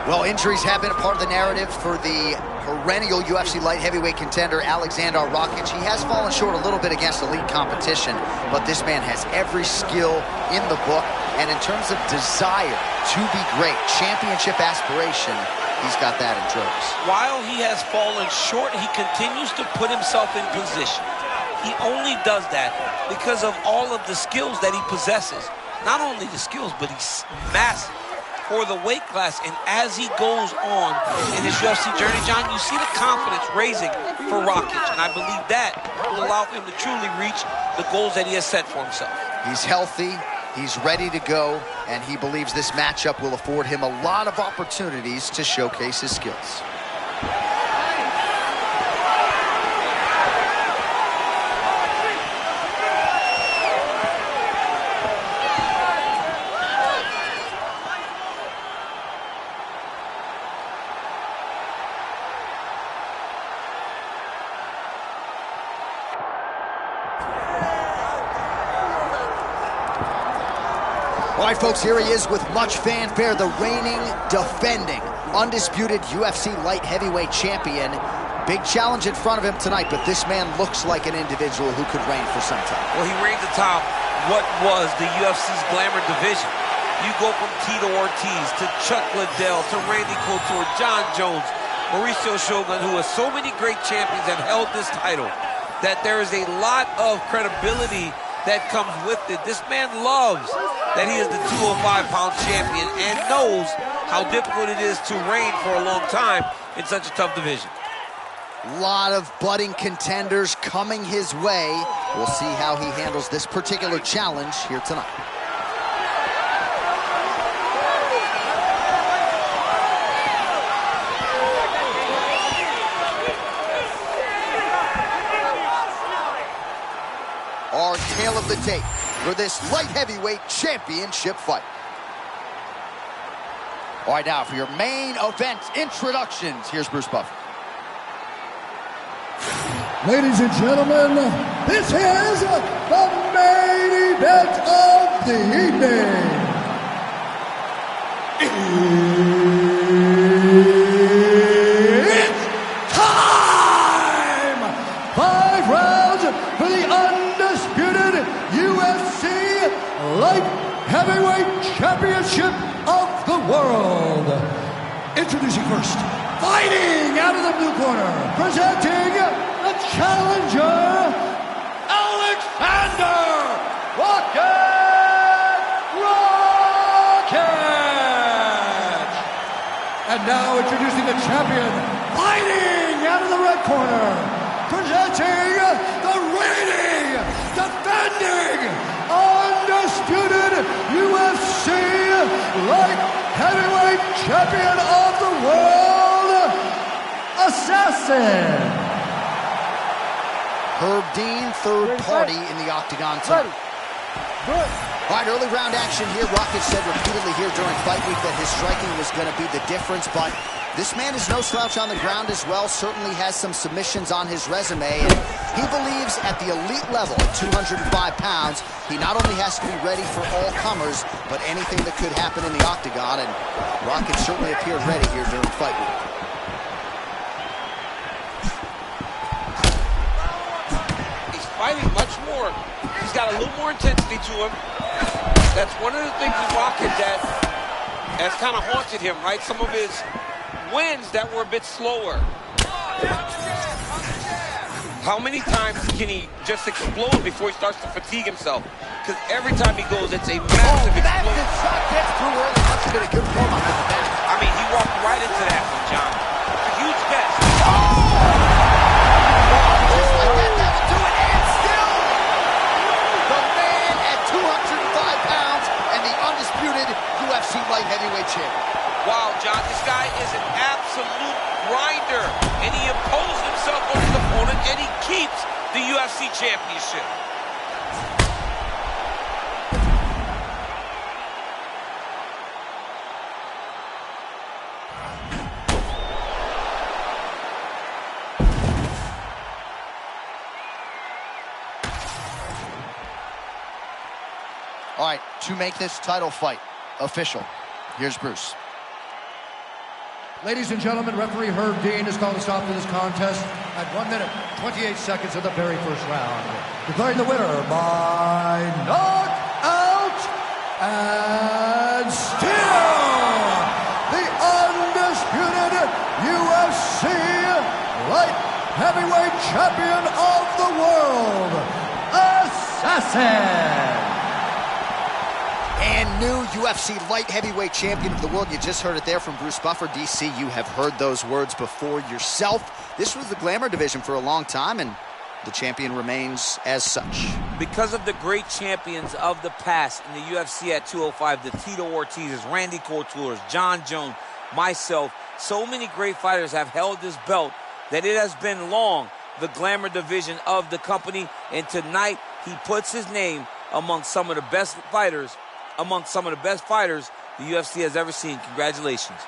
Well, injuries have been a part of the narrative for the perennial UFC light heavyweight contender, Aleksandar Rakic. He has fallen short a little bit against elite competition, but this man has every skill in the book. And in terms of desire to be great, championship aspiration, he's got that in droves. While he has fallen short, he continues to put himself in position. He only does that because of all of the skills that he possesses. Not only the skills, but he's massive for the weight class. And as he goes on in his UFC journey, John, you see the confidence raising for Rakic. And I believe that will allow him to truly reach the goals that he has set for himself. He's healthy, he's ready to go, and he believes this matchup will afford him a lot of opportunities to showcase his skills. All right, folks, here he is with much fanfare, the reigning, defending, undisputed UFC light heavyweight champion. Big challenge in front of him tonight, but this man looks like an individual who could reign for some time. Well, he reigns atop what was the UFC's glamour division. You go from Tito Ortiz to Chuck Liddell to Randy Couture, John Jones, Mauricio Shogun, who has so many great champions that held this title, that there is a lot of credibility that comes with it. This man loves that he is the 205-pound champion and knows how difficult it is to reign for a long time in such a tough division. A lot of budding contenders coming his way. We'll see how he handles this particular challenge here tonight. Our tale of the tape for this light heavyweight championship fight. All right, now for your main event introductions, here's Bruce Buffer. Ladies and gentlemen, this is the main event of the evening. It's time! 5 rounds for the undisputed UFC Light Heavyweight Championship of the world. Introducing first, fighting out of the blue corner, presenting the challenger, Aleksandar Rakic. And now introducing the champion, fighting out of the red corner, presenting the reigning, defending, undisputed UFC Light Heavyweight Champion of the world, Assassin. Herb Dean, third party in the octagon tonight. All right, early round action here. Rakic said repeatedly here during fight week that his striking was going to be the difference, but this man is no slouch on the ground as well, certainly has some submissions on his resume, and he believes at the elite level at 205 pounds, he not only has to be ready for all comers, but anything that could happen in the octagon, and Rakic certainly appeared ready here during fight week. He's fighting much more. He's got a little more intensity to him. That's one of the things with Rakic that has kind of haunted him, right? Some of his wins that were a bit slower. How many times can he just explode before he starts to fatigue himself? Because every time he goes, it's a massive explosion. Massive shot gets through early. Must have been a good form off the back. I mean, he walked right into that one, John. It's a huge catch. Just like that, that will do it. And still, the man at 205 pounds and the undisputed UFC light heavyweight champion. Wow, John, this guy is an absolute grinder, and he imposed himself on his opponent, and he keeps the UFC championship. All right, to make this title fight official, here's Bruce. Ladies and gentlemen, referee Herb Dean has called a stop to this contest at 1 minute, 28 seconds of the very first round. Declaring the winner by knockout and still the undisputed UFC light heavyweight champion of the world, Assassin! And new UFC light heavyweight champion of the world. You just heard it there from Bruce Buffer. DC, you have heard those words before yourself. This was the glamour division for a long time, and the champion remains as such. Because of the great champions of the past in the UFC at 205, the Tito Ortizes, Randy Couture's, John Jones, myself, so many great fighters have held this belt that it has been long the glamour division of the company, and tonight he puts his name among some of the best fighters the UFC has ever seen. Congratulations.